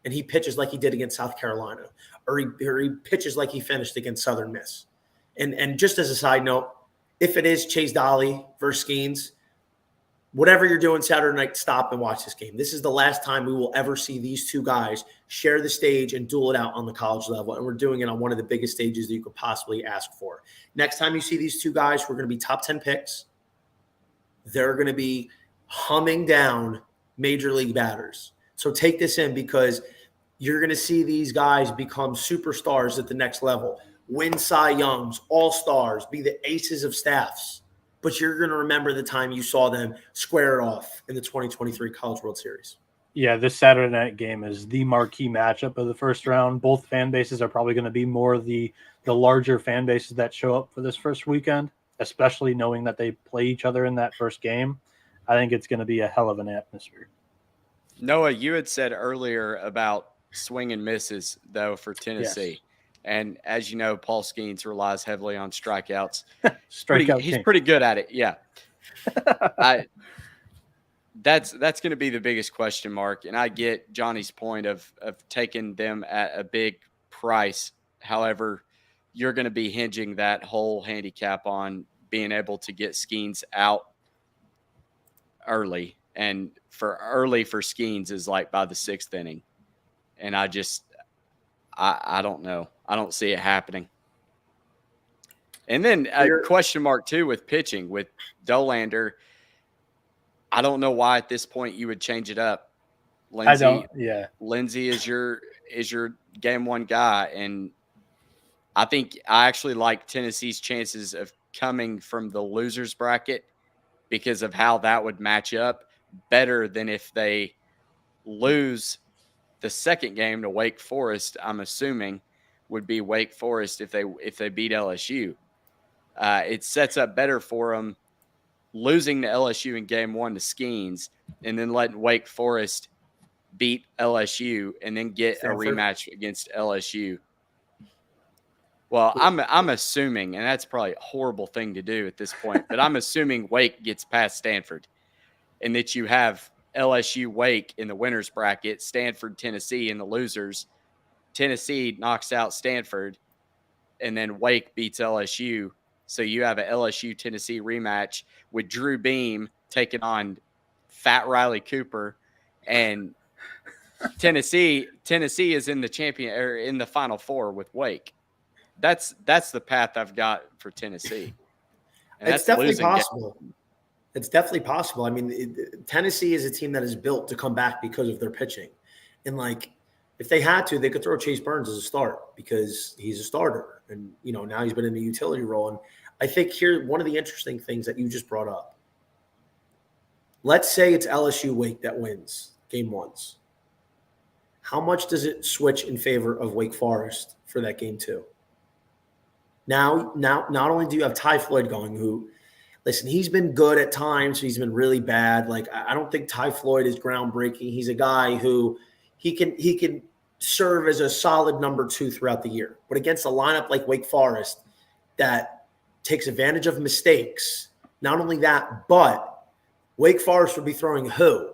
and he pitches like he did against South Carolina or he pitches like he finished against Southern Miss. And just as a side note, if it is Chase Dolly versus Skeens, whatever you're doing Saturday night, stop and watch this game. This is the last time we will ever see these two guys share the stage and duel it out on the college level. And we're doing it on one of the biggest stages that you could possibly ask for. Next time you see these two guys, we're going to be top 10 picks. They're going to be humming down major league batters. So take this in, because you're going to see these guys become superstars at the next level, win Cy Youngs, all-stars, be the aces of staffs. But you're going to remember the time you saw them square it off in the 2023 College World Series. Yeah, this Saturday night game is the marquee matchup of the first round. Both fan bases are probably going to be more the larger fan bases that show up for this first weekend, especially knowing that they play each other in that first game. I think it's going to be a hell of an atmosphere. Noah, you had said earlier about swing and misses, though, for Tennessee. Yes. And as you know, Paul Skeens relies heavily on strikeouts. He's king. pretty good at it. Yeah. That's going to be the biggest question mark. And I get Johnny's point of taking them at a big price. However, you're going to be hinging that whole handicap on being able to get Skeens out early. And for Skeens is like by the 6th inning. And I don't know. I don't see it happening. And then a question mark too with pitching with Dolander. I don't know why at this point you would change it up. Lindsey is your game one guy, and I think I actually like Tennessee's chances of coming from the losers bracket because of how that would match up better than if they lose the second game to Wake Forest. I'm assuming would be Wake Forest if they beat LSU. It sets up better for them losing to LSU in game one to Skeens and then letting Wake Forest beat LSU and then get Stanford. A rematch against LSU. Well, I'm assuming, and that's probably a horrible thing to do at this point, but I'm assuming Wake gets past Stanford and that you have LSU Wake in the winners bracket, Stanford Tennessee in the losers. Tennessee knocks out Stanford, and then Wake beats LSU. So you have an LSU Tennessee rematch with Drew Beam taking on Fat Riley Cooper, and Tennessee is in the in the Final Four with Wake. That's the path I've got for Tennessee. And it's definitely possible. It's definitely possible. I mean, Tennessee is a team that is built to come back because of their pitching, and if they had to, they could throw Chase Burns as a start because he's a starter. And, now he's been in the utility role. And I think here, one of the interesting things that you just brought up, let's say it's LSU Wake that wins game ones. How much does it switch in favor of Wake Forest for that game two? Now, not only do you have Ty Floyd going, who, listen, he's been good at times. He's been really bad. I don't think Ty Floyd is groundbreaking. He's a guy who he can serve as a solid number 2 throughout the year. But against a lineup like Wake Forest that takes advantage of mistakes, not only that, but Wake Forest would be throwing who?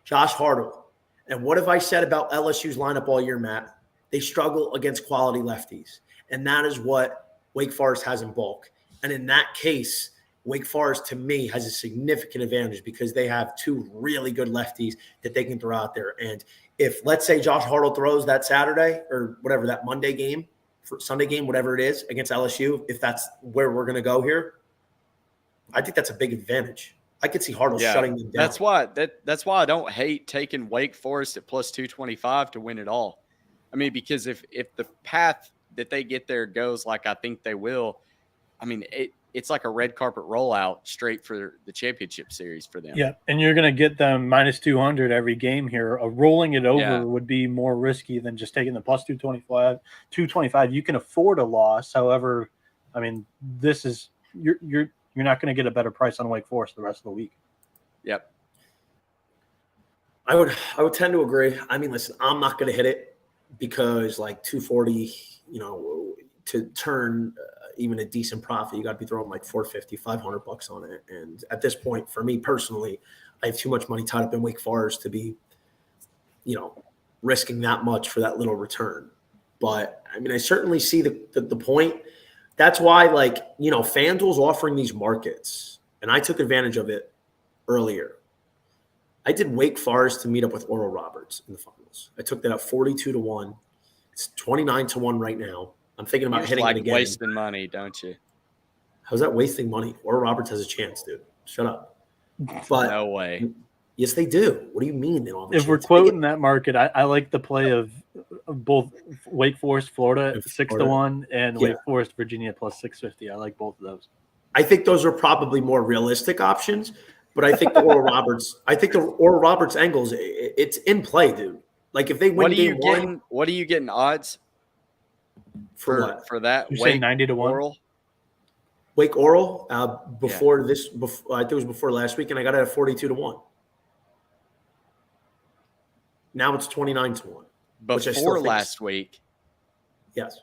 Josh Hartle. And what have I said about LSU's lineup all year, Matt? They struggle against quality lefties. And that is what Wake Forest has in bulk. And in that case, Wake Forest, to me, has a significant advantage because they have 2 really good lefties that they can throw out there. And if, let's say, Josh Hartle throws that Saturday or whatever, that Monday game, Sunday game, whatever it is, against LSU, if that's where we're going to go here, I think that's a big advantage. I could see Hartle shutting them down. That's why I don't hate taking Wake Forest at plus 225 to win it all. I mean, because if the path that they get there goes like I think they will, I mean, it's like a red carpet rollout straight for the championship series for them. Yeah, and you're going to get them minus 200 every game here. Rolling it over would be more risky than just taking the plus 225. You can afford a loss. However, I mean, this is you're not going to get a better price on Wake Forest the rest of the week. Yep. I would tend to agree. I mean, listen, I'm not going to hit it because 240, to turn even a decent profit, you got to be throwing $450, $500 on it. And at this point, for me personally, I have too much money tied up in Wake Forest to be, risking that much for that little return. But I mean, I certainly see the point. That's why, FanDuel's offering these markets, and I took advantage of it earlier. I did Wake Forest to meet up with Oral Roberts in the finals. I took that at 42-1. It's 29-1 right now. I'm thinking about hitting it again. Wasting money, don't you? How's that wasting money? Oral Roberts has a chance, dude. Shut up. But no way. Yes, they do. What do you mean they don't have a If chance? we're quoting that market, I like the play of both Wake Forest, Florida, 6-1, and Wake Forest, Virginia plus 650. I like both of those. I think those are probably more realistic options, but I think the Oral Roberts angles, it's in play, dude. Like if they win game one, what are you getting odds for that? You say 90-1. Oral? Wake Oral before this. I think it was before last week, and I got it at 42-1. Now it's 29-1. Before last week. Yes.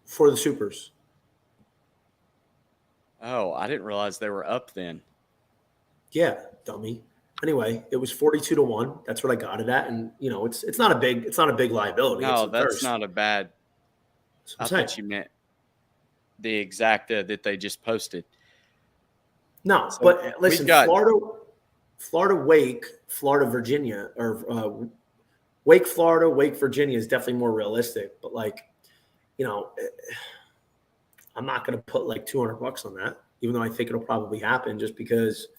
For the Supers. Oh, I didn't realize they were up then. Yeah, dummy. Anyway, it was 42-1. That's what I got it at, and it's not a big liability. No, that's not a bad. I thought you meant the exacta that they just posted. No, so but listen, Florida, Wake, Florida, Virginia, or Wake, Florida, Wake, Virginia is definitely more realistic. But I'm not going to put like $200 on that, even though I think it'll probably happen, just because,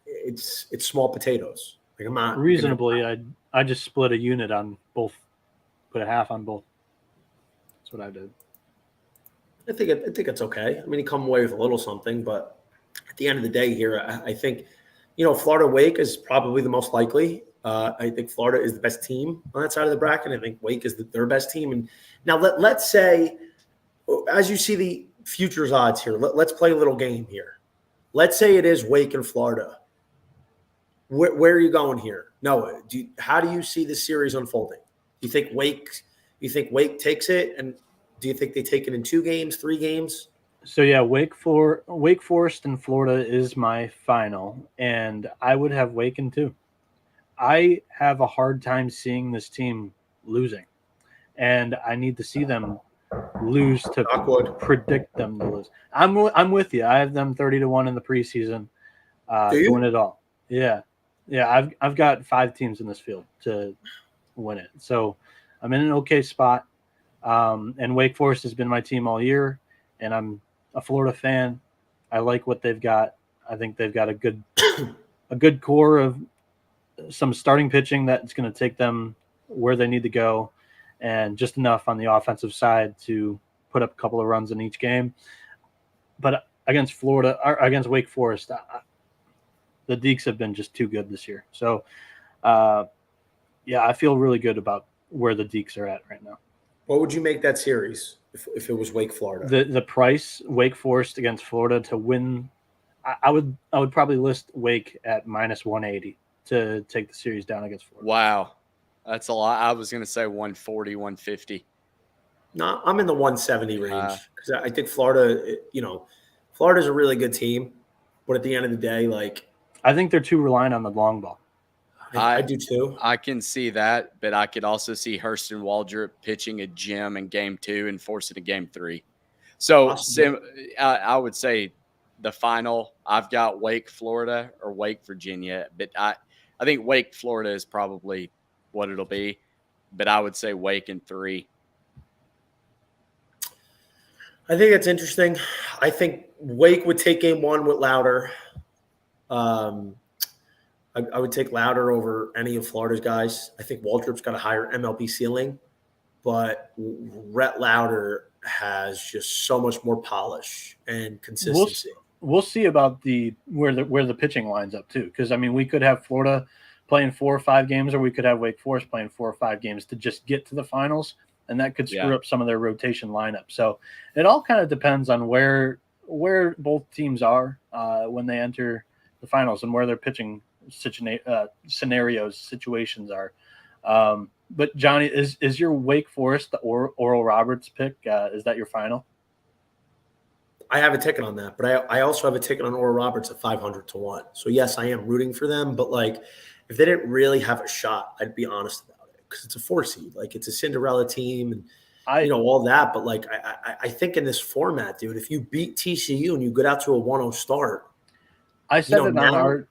it's small potatoes. Like I'm not reasonably. I just split a unit on both, put a half on both. That's what I did. I think it's okay. I mean, you come away with a little something, but at the end of the day here, I think, Florida Wake is probably the most likely. I think Florida is the best team on that side of the bracket. I think Wake is their best team. And now let's say, as you see the futures odds here, let's play a little game here. Let's say it is Wake and Florida. Where are you going here? Noah, how do you see the series unfolding? Do you think Wake takes it, and do you think they take it in 2 games, 3 games? So yeah, Wake Forest and Florida is my final, and I would have Wake in 2. I have a hard time seeing this team losing, and I need to see them lose to predict them to lose. I'm with you. I have them 30-1 in the preseason to win it all. Yeah. I've got 5 teams in this field to win it, so I'm in an okay spot. And Wake Forest has been my team all year, and I'm a Florida fan. I like what they've got. I think they've got a good core of some starting pitching that's going to take them where they need to go, and just enough on the offensive side to put up a couple of runs in each game. But against Florida, or against Wake Forest, the Deeks have been just too good this year. So, I feel really good about where the Deeks are at right now. What would you make that series if it was Wake Florida? The price, Wake Forest against Florida to win, I would probably list Wake at -180 to take the series down against Florida. Wow. That's a lot. I was going to say 140, 150. No, I'm in the 170 range because I think Florida, Florida's a really good team, but at the end of the day, I think they're too reliant on the long ball. I do too. I can see that, but I could also see Hurston Waldrop pitching a gem in game 2 and forcing a game 3. So I would say the final, I've got Wake, Florida, or Wake, Virginia, but I think Wake, Florida is probably what it'll be, but I would say Wake in 3. I think that's interesting. I think Wake would take game 1 with Louder. I would take Louder over any of Florida's guys. I think Waldrop's got a higher MLB ceiling, but Rhett Louder has just so much more polish and consistency. We'll see about where the pitching lines up too, because we could have Florida playing 4 or 5 games, or we could have Wake Forest playing 4 or 5 games to just get to the finals, and that could screw up some of their rotation lineup. So it all kind of depends on where both teams are when they enter the finals and where their pitching situations are. But Johnny, is your Wake Forest the Oral Roberts pick? Is that your final? I have a ticket on that, but I also have a ticket on Oral Roberts at 500-1. So yes, I am rooting for them, but if they didn't really have a shot, I'd be honest about it, because it's a 4 seed. It's a Cinderella team, and all that. But I think in this format, dude, if you beat TCU and you get out to a 1-0 start, I said it on now, our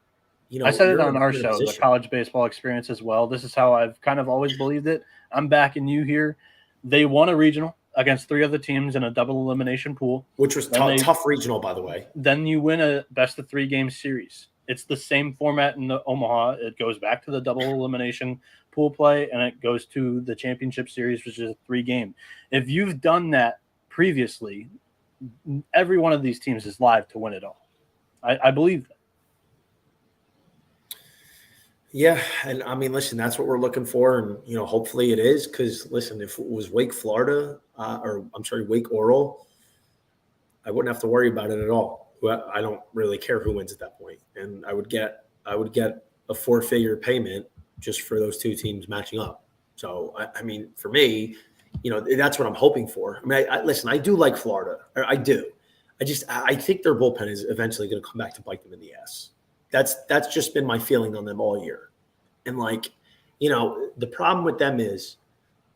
I said it on our you're in a show, the position. college baseball experience as well. This is how I've kind of always believed it. I'm backing you here. They won a regional against 3 other teams in a double elimination pool, which was tough regional, by the way. Then you win a best of 3 game series. It's the same format in the Omaha. It goes back to the double elimination pool play, and it goes to the championship series, which is a 3 game. If you've done that previously, every one of these teams is live to win it all. I believe that. Yeah, and I mean, listen, that's what we're looking for, and hopefully it is. Because listen, if it was Wake Florida, Wake Oral, I wouldn't have to worry about it at all. I don't really care who wins at that point, and I would get a 4-figure payment just for those 2 teams matching up. So I mean, for me, that's what I'm hoping for. I mean, listen, I do like Florida. I do. I think their bullpen is eventually going to come back to bite them in the ass. That's just been my feeling on them all year. And the problem with them is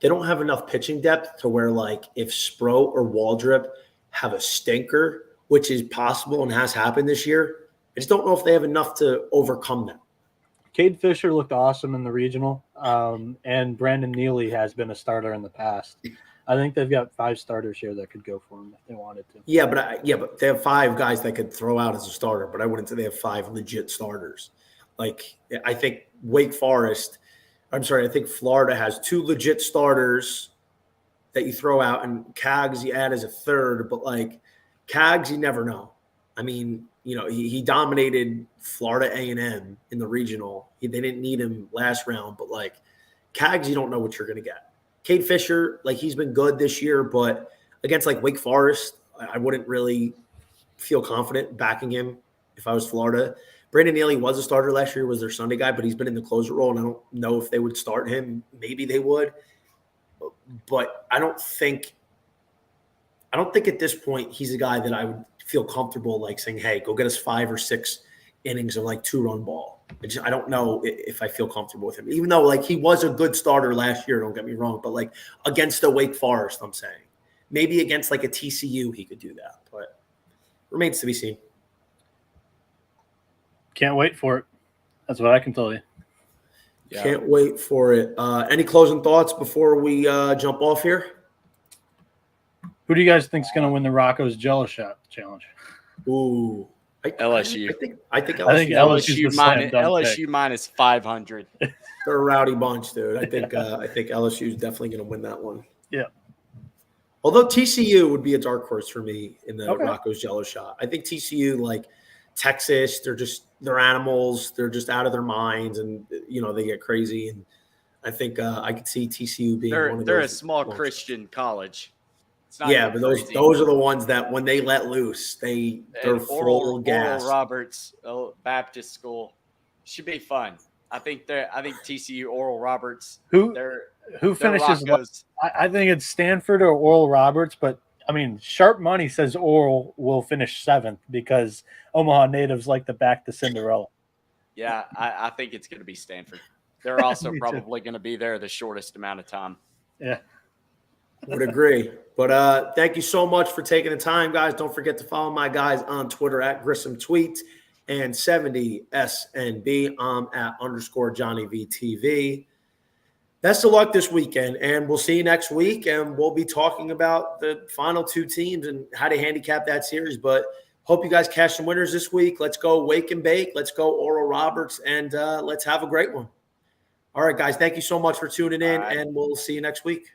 they don't have enough pitching depth to where if Spro or Waldrop have a stinker, which is possible and has happened this year, I just don't know if they have enough to overcome that. Cade Fisher looked awesome in the regional, and Brandon Neely has been a starter in the past. I think they've got 5 starters here that could go for them if they wanted to. Yeah, but they have 5 guys that could throw out as a starter, but I wouldn't say they have 5 legit starters. I think I think Florida has 2 legit starters that you throw out, and Cags you add as a third, but Cags, you never know. I mean, he dominated Florida A&M in the regional. They didn't need him last round, but Cags, you don't know what you're going to get. Cade Fisher, he's been good this year, but against Wake Forest, I wouldn't really feel confident backing him if I was Florida. Brandon Neely was a starter last year, was their Sunday guy, but he's been in the closer role, and I don't know if they would start him. Maybe they would, but I don't think at this point he's a guy that I would feel comfortable saying, hey, go get us 5 or 6 innings of 2-run ball. I don't know if I feel comfortable with him, even though he was a good starter last year. Don't get me wrong, but against the Wake Forest, I'm saying maybe against a TCU he could do that, but remains to be seen. Can't wait for it. That's what I can tell you. Yeah. Can't wait for it. Any closing thoughts before we jump off here? Who do you guys think is going to win the Rocco's Jello Shot Challenge? Ooh. LSU. I think LSU minus 500. They're a rowdy bunch, dude. I think LSU is definitely going to win that one. Yeah. Although TCU would be a dark horse for me in the Rocco's Jello Shot. I think TCU, Texas, they're animals. They're just out of their minds, and they get crazy. And I think I could see TCU being one of those. They're a small Christian college. Yeah, but those are the ones that when they let loose, they're full gas. Oral Roberts Baptist School should be fun. I think TCU Oral Roberts. Who finishes? I think it's Stanford or Oral Roberts, but I mean, sharp money says Oral will finish 7th because Omaha natives like to back the Cinderella. Yeah, I think it's going to be Stanford. They're also probably going to be there the shortest amount of time. Yeah. Would agree. But thank you so much for taking the time, guys. Don't forget to follow my guys on Twitter at Grissom Tweets and 70SNB. I'm at _JohnnyVTV. Best of luck this weekend, and we'll see you next week, and we'll be talking about the final 2 teams and how to handicap that series. But hope you guys catch some winners this week. Let's go Wake and Bake. Let's go Oral Roberts, and let's have a great one. All right, guys, thank you so much for tuning in, and we'll see you next week.